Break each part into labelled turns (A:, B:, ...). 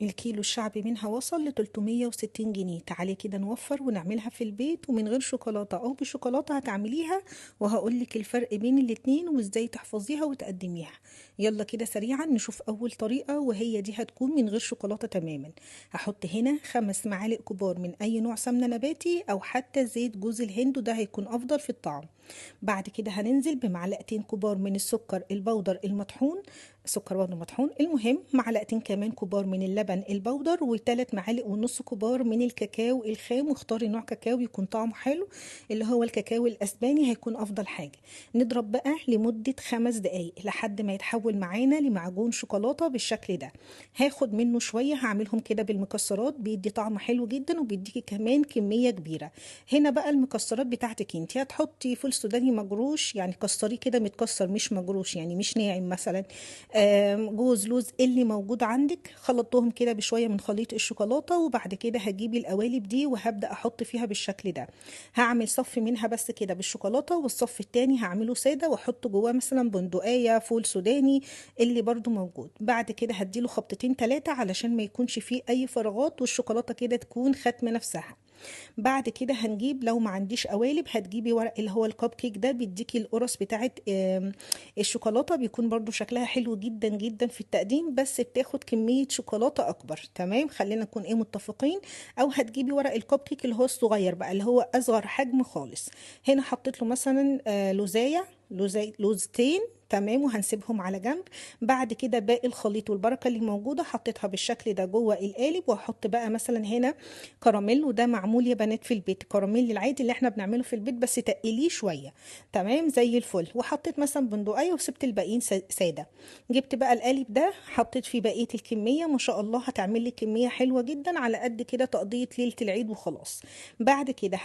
A: الكيلو الشعبي منها وصل ل 360 جنيه. تعالي كده نوفر ونعملها في البيت ومن غير شوكولاتة او بشوكولاتة هتعمليها، وهقولك الفرق بين الاتنين وازاي تحفظيها وتقدميها. يلا كده سريعا نشوف اول طريقة، وهي دي هتكون من غير شوكولاتة تماما. هحط هنا 5 معالق كبار من اي نوع سمنة نباتي او حتى زيت جوز الهند، وده هيكون افضل في الطعم. بعد كده هننزل بمعلقتين كبار من السكر البودر المطحون، سكر بودر مطحون. المهم معلقتين كمان كبار من اللبن البودر، و3 معالق ونص كبار من الكاكاو الخام، واختاري نوع كاكاو يكون طعمه حلو، اللي هو الكاكاو الاسباني هيكون افضل حاجة. نضرب بقى لمدة 5 دقايق لحد ما يتحول معانا لمعجون شوكولاتة بالشكل ده. هاخد منه شوية هعملهم كده بالمكسرات، بيدي طعم حلو جدا وبيديكي كمان كمية كبيرة. هنا بقى المكسرات بتاعتك انت هتحطي فول سوداني مجروش، يعني كسريه كده متكسر مش مجروش، يعني مش ناعم مثلا. جوز لوز اللي موجود عندك، خلطتهم كده بشويه من خليط الشوكولاته، وبعد كده هجيب القوالب دي وهبدا احط فيها بالشكل ده. هعمل صف منها بس كده بالشوكولاته، والصف التاني هعمله ساده واحط جواه مثلا بندقيه فول سوداني اللي برضو موجود. بعد كده هديله خبطتين ثلاثه علشان ما يكونش فيه اي فراغات، والشوكولاته كده تكون ختمه نفسها. بعد كده هنجيب، لو ما عنديش قوالب هتجيبي ورق اللي هو الكب كيك ده، بيديكي القرص بتاعت الشوكولاته، بيكون برضو شكلها حلو جدا جدا في التقديم، بس بتاخد كميه شوكولاته اكبر. تمام، خلينا نكون متفقين. او هتجيبي ورق الكب كيك اللي هو الصغير بقى، اللي هو اصغر حجم خالص. هنا حطيت له مثلا لوزتين. تمام، وهنسيبهم على جنب. بعد كده باقي الخليط والبركه اللي موجوده حطيتها بالشكل ده جوه القالب، وهحط بقى مثلا هنا كراميل، وده معمول يا بنات في البيت، كراميل العادي اللي احنا بنعمله في البيت بس تقليه شويه. تمام زي الفل. وحطيت مثلا بندقيه وسبت الباقيين ساده. جبت بقى القالب ده حطيت فيه بقيه الكميه، ما شاء الله هتعمل لي كميه حلوه جدا على قد كده تقضيه ليله العيد وخلاص. بعد كده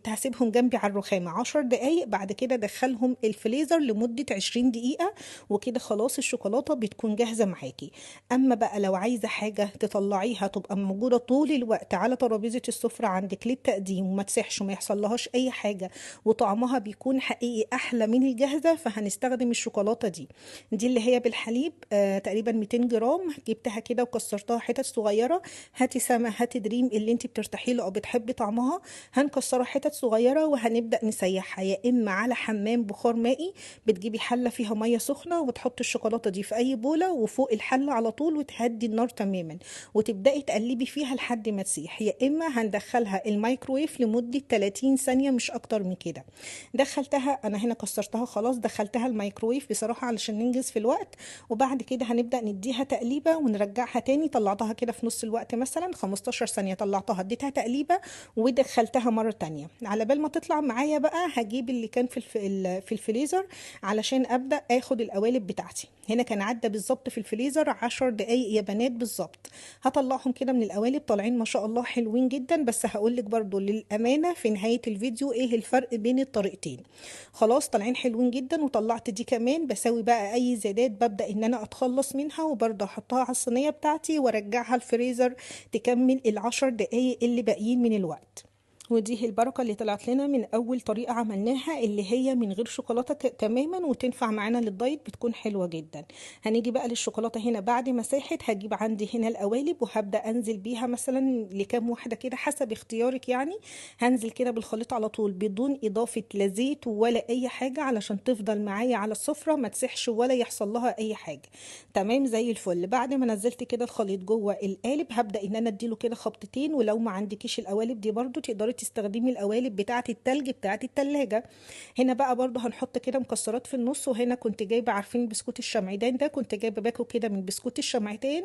A: هسيبهم جنبي على الرخامه 10 دقايق، بعد كده ادخلهم الفريزر لمده 20 دقيقه، وكده خلاص الشوكولاته بتكون جاهزه معاكي. اما بقى لو عايزه حاجه تطلعيها تبقى موجوده طول الوقت على ترابيزه السفره عندك للتقديم وما تسحش وما يحصل لهاش اي حاجه، وطعمها بيكون حقيقي احلى من الجاهزه، فهنستخدم الشوكولاته دي اللي هي بالحليب، تقريبا 200 جرام. جبتها كده وكسرتها حتت صغيره. هاتي سما، هاتي دريم اللي انت بترتاحي له او بتحبي طعمها، هنكسرها حتت صغيره وهنبدا نسيحها، يا اما على حمام بخار مائي، بتجيبي حله فيها ميه سخنه وتحطي الشوكولاته دي في اي بوله وفوق الحله على طول، وتهدي النار تماما، وتبداي تقلبي فيها لحد ما تسيح. يا اما هندخلها الميكرويف لمده 30 ثانيه مش اكتر من كده. دخلتها انا هنا كسرتها خلاص، دخلتها الميكرويف بصراحه علشان ننجز في الوقت. وبعد كده هنبدا نديها تقليبه ونرجعها تاني. طلعتها كده في نص الوقت مثلا 15 ثانيه، طلعتها اديتها تقليبه ودخلتها مره تانية. على بال ما تطلع معايا بقى هجيب اللي كان في الفريزر علشان ابدا اخد القوالب بتاعتي. هنا كان عدى بالظبط في الفريزر 10 دقايق يا بنات بالظبط. هطلعهم كده من القوالب، طالعين ما شاء الله حلوين جدا. بس هقولك برضو للامانه في نهايه الفيديو ايه الفرق بين الطريقتين. خلاص طالعين حلوين جدا، وطلعت دي كمان. بسوي بقى اي زيادات ببدا ان انا اتخلص منها، وبرضه احطها على الصينيه بتاعتي وارجعها الفريزر تكمل ال10 دقايق اللي باقيين من الوقت. ودي البركة اللي طلعت لنا من أول طريقة عملناها، اللي هي من غير شوكولاتة تماما، وتنفع معانا للدايت، بتكون حلوة جدا. هنيجي بقى للشوكولاتة. هنا بعد ما ساحت هجيب عندي هنا القوالب، وهبدأ أنزل بيها مثلا لكام واحدة كده حسب اختيارك يعني. هنزل كده بالخليط على طول بدون إضافة لا زيت ولا أي حاجة، علشان تفضل معايا على السفرة ما تسحش ولا يحصل لها أي حاجة. تمام زي الفل. بعد ما نزلت كده الخليط جوه القالب هبدأ ان انا اديله كده خبطتين. ولو ما عندكيش القوالب دي برضو تقدري تستخدمي القوالب بتاعه التلج بتاعه التلاجة. هنا بقى برضو هنحط كده مكسرات في النص. وهنا كنت جايبه، عارفين بسكوت الشمعدان ده، كنت جايبه باكو كده من بسكوت الشمعدان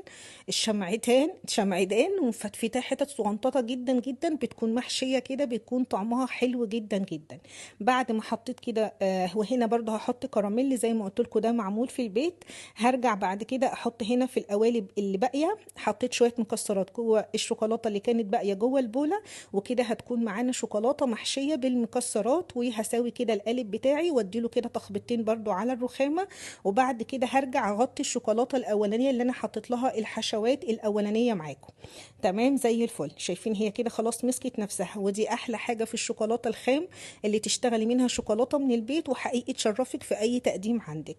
A: ومفتفتاه حتت صغنططه جدا جدا، بتكون محشيه كده، بيكون طعمها حلو جدا جدا. بعد ما حطيت كده وهنا برضو هحط كراميل زي ما قلت لكم، ده معمول في البيت. هرجع بعد كده احط هنا في القوالب اللي باقيه، حطيت شويه مكسرات جوه الشوكولاته اللي كانت باقيه جوه البوله، وكده هتكون هيكون معانا شوكولاته محشيه بالمكسرات، وهساوي كده القالب بتاعي واديله كده تخبطتين برضو على الرخامه، وبعد كده هرجع اغطي الشوكولاته الاولانيه اللي انا حطيت لها الحشوات الاولانيه معاكم. تمام زي الفل. شايفين هي كده خلاص مسكت نفسها، ودي احلى حاجه في الشوكولاته الخام اللي تشتغلي منها شوكولاته من البيت، وحقيقي تشرفك في اي تقديم عندك.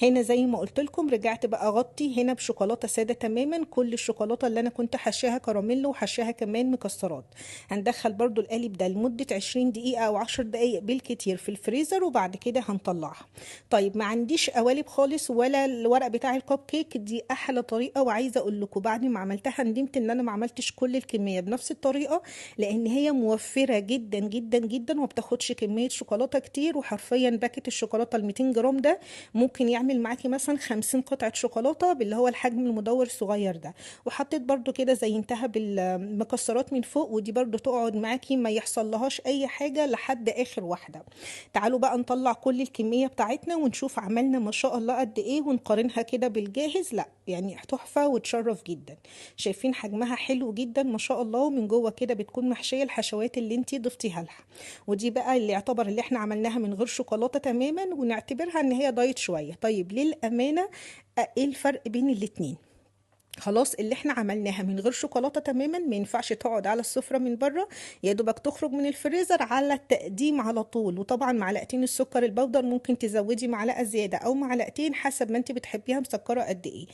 A: هنا زي ما قلت لكم رجعت بقى اغطي هنا بشوكولاته ساده تماما كل الشوكولاته اللي انا كنت حشاها كراميل وحشاها كمان مكسرات. هندخل برضو القالب ده لمده 20 دقيقه او 10 دقائق بالكتير في الفريزر، وبعد كده هنطلعها. طيب ما عنديش قوالب خالص ولا الورق بتاع الكب كيك، دي احلى طريقه. وعايزه اقول لكم بعد ما عملتها ندمت ان انا ما عملتش كل الكميه بنفس الطريقه، لان هي موفره جدا جدا جدا وما بتاخدش كميه شوكولاته كتير. وحرفيا باكت الشوكولاته ال 200 جرام ده ممكن يعمل معاكي مثلا 50 قطعه شوكولاته باللي هو الحجم المدور الصغير ده. وحطيت برضو كده زينتها بالمكسرات من فوق، ودي برضو تقعد معاكي ما يحصل لهاش اي حاجه لحد اخر واحده. تعالوا بقى نطلع كل الكميه بتاعتنا ونشوف عملنا ما شاء الله قد ايه، ونقارنها كده بالجاهز. لا يعني تحفه وتشرف جدا. شايفين حجمها حلو جدا ما شاء الله، ومن جوه كده بتكون محشيه الحشوات اللي انتي ضفتيها لها. ودي بقى اللي يعتبر اللي احنا عملناها من غير شوكولاته تماما، ونعتبرها ان هي دايت شويه. طيب للامانه ايه الفرق بين الاتنين؟ خلاص اللي احنا عملناها من غير شوكولاته تماما ما ينفعش تقعد على السفره من بره، يا دوبك تخرج من الفريزر على التقديم على طول. وطبعا معلقتين السكر البودر ممكن تزودي معلقه زياده او معلقتين حسب ما انت بتحبيها مسكره قد ايه.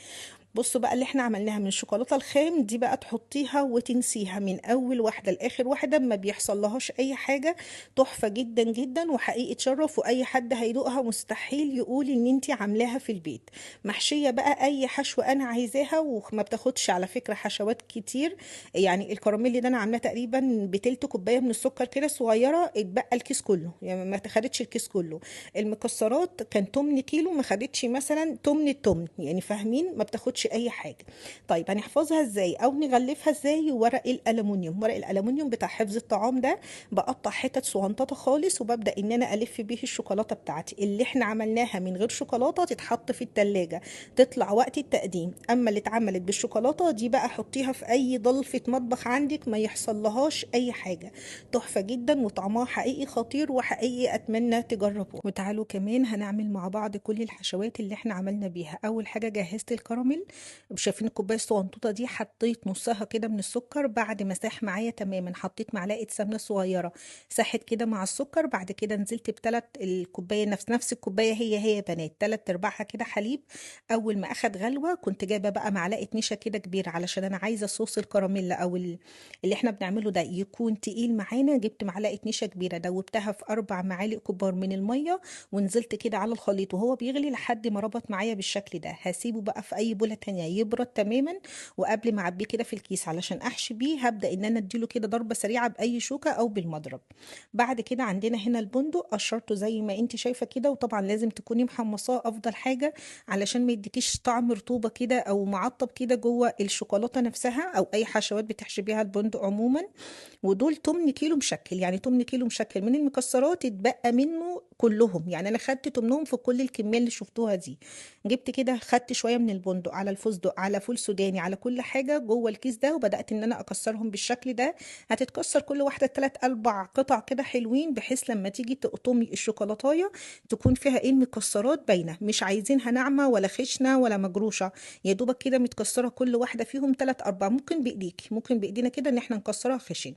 A: بصوا بقى اللي احنا عملناها من الشوكولاته الخام دي بقى تحطيها وتنسيها من اول واحده لاخر واحده ما بيحصل لهاش اي حاجه. تحفه جدا جدا وحقيقي تشرف، واي حد هيدوقها مستحيل يقول ان انتي عاملاها في البيت. محشيه بقى اي حشوه انا عايزاها، وما بتاخدش على فكره حشوات كتير. يعني الكراميل ده انا عاملاه تقريبا بتلت كوبايه من السكر كده صغيره، اتبقى الكيس كله يعني ما خدتش الكيس كله. المكسرات كان 8 كيلو ما خدتش مثلا 8 التمن، يعني فاهمين ما بتاخدش اي حاجه. طيب هنحفظها ازاي او نغلفها ازاي؟ ورق الالومنيوم، ورق الالومنيوم بتاع حفظ الطعام ده بقطع حتت صغنططه خالص، وببدا ان انا الف بيه الشوكولاته بتاعتي اللي احنا عملناها من غير شوكولاته تتحط في التلاجة تطلع وقت التقديم. اما اللي اتعملت بالشوكولاته دي بقى حطيها في اي ضلفه مطبخ عندك ما يحصل لهاش اي حاجه. تحفه جدا وطعمها حقيقي خطير، وحقيقي اتمنى تجربوه. وتعالوا كمان هنعمل مع بعض كل الحشوات اللي احنا عملنا بيها. اول حاجه جهزت الكراميل، شايفين الكوبايه الصغنطوطه دي حطيت نصها كده من السكر، بعد ما ساح معايا تماما حطيت معلقه سمنه صغيره ساحت كده مع السكر. بعد كده نزلت بثلاث الكوبايه نفس الكوبايه هي يا بنات 3/4 كده حليب. اول ما اخد غلوه كنت جايبه بقى معلقه نشا كده كبيره، علشان انا عايزه صوص الكراميل او اللي احنا بنعمله ده يكون تقيل معانا. جبت معلقه نشا كبيره دوبتها في 4 معالق كبار من الميه، ونزلت كده على الخليط وهو بيغلي لحد ما ربط معايا بالشكل ده. هسيبه بقى في اي بوله تانية يبرد تماما، وقبل ما اعبيه كده في الكيس علشان احشي بيه هبدا ان انا اديله كده ضربه سريعه باي شوكه او بالمضرب. بعد كده عندنا هنا البندق قشرته زي ما انت شايفه كده، وطبعا لازم تكوني محمصاه افضل حاجه علشان ما يديكيش طعم رطوبه كده او معطب كده جوه الشوكولاته نفسها او اي حشوات بتحشي بيها البندق عموما. ودول 8 كيلو مشكل، يعني 8 كيلو مشكل من المكسرات اتبقى منه كلهم. يعني انا خدت 8 في كل الكميه اللي شفتوها دي. جبت كده خدت شويه من البندق على الفستق على فول سوداني على كل حاجه جوه الكيس ده، وبدات ان انا اكسرهم بالشكل ده. هتتكسر كل واحده 3 4 قطع كده حلوين، بحيث لما تيجي تقطمي الشوكولاته تكون فيها ايه المكسرات باينه، مش عايزينها ناعمه ولا خشنه ولا مجروشه. يا دوبك كده متكسره كل واحده فيهم 3 4. ممكن بايديك ممكن بايدينا كده ان احنا نكسرها خشن.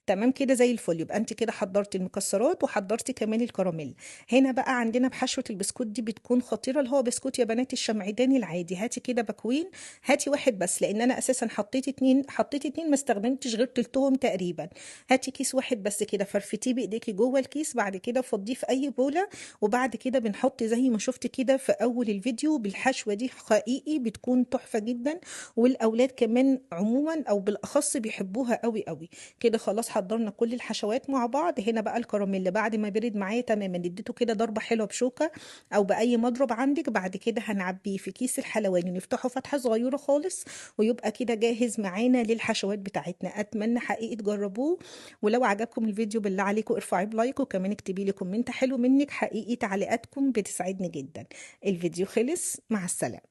A: تمام كده زي الفل. يبقى انت كده حضرتي المكسرات وحضرتي كمان الكراميل. هنا بقى عندنا بحشوه البسكوت دي بتكون خطيره، اللي هو بسكوت يا بنات الشمعداني العادي. هاتي كده بكوين، هاتي واحد بس لان انا اساسا حطيت اتنين ما استخدمتش غير تلتهم تقريبا. هاتي كيس واحد بس كده فرفتيه بايديكي جوه الكيس، بعد كده فضيه في اي بوله. وبعد كده بنحط زي ما شفت كده في اول الفيديو بالحشوه دي، حقيقي بتكون تحفه جدا. والاولاد كمان عموما او بالاخص بيحبوها قوي قوي. كده خلاص حضرنا كل الحشوات مع بعض. هنا بقى الكراميل بعد ما برد معايا تماما اديته كده ضربه حلوه بشوكه او باي مضرب عندك. بعد كده هنعبيه في كيس الحلواني نفتحه فتحه صغيره خالص، ويبقى كده جاهز معانا للحشوات بتاعتنا. اتمنى حقيقي تجربوه. ولو عجبكم الفيديو بالله عليكم ارفعي بلايك، وكمان اكتبي لي كومنت حلو منك، حقيقي تعليقاتكم بتسعدني جدا. الفيديو خلص، مع السلامه.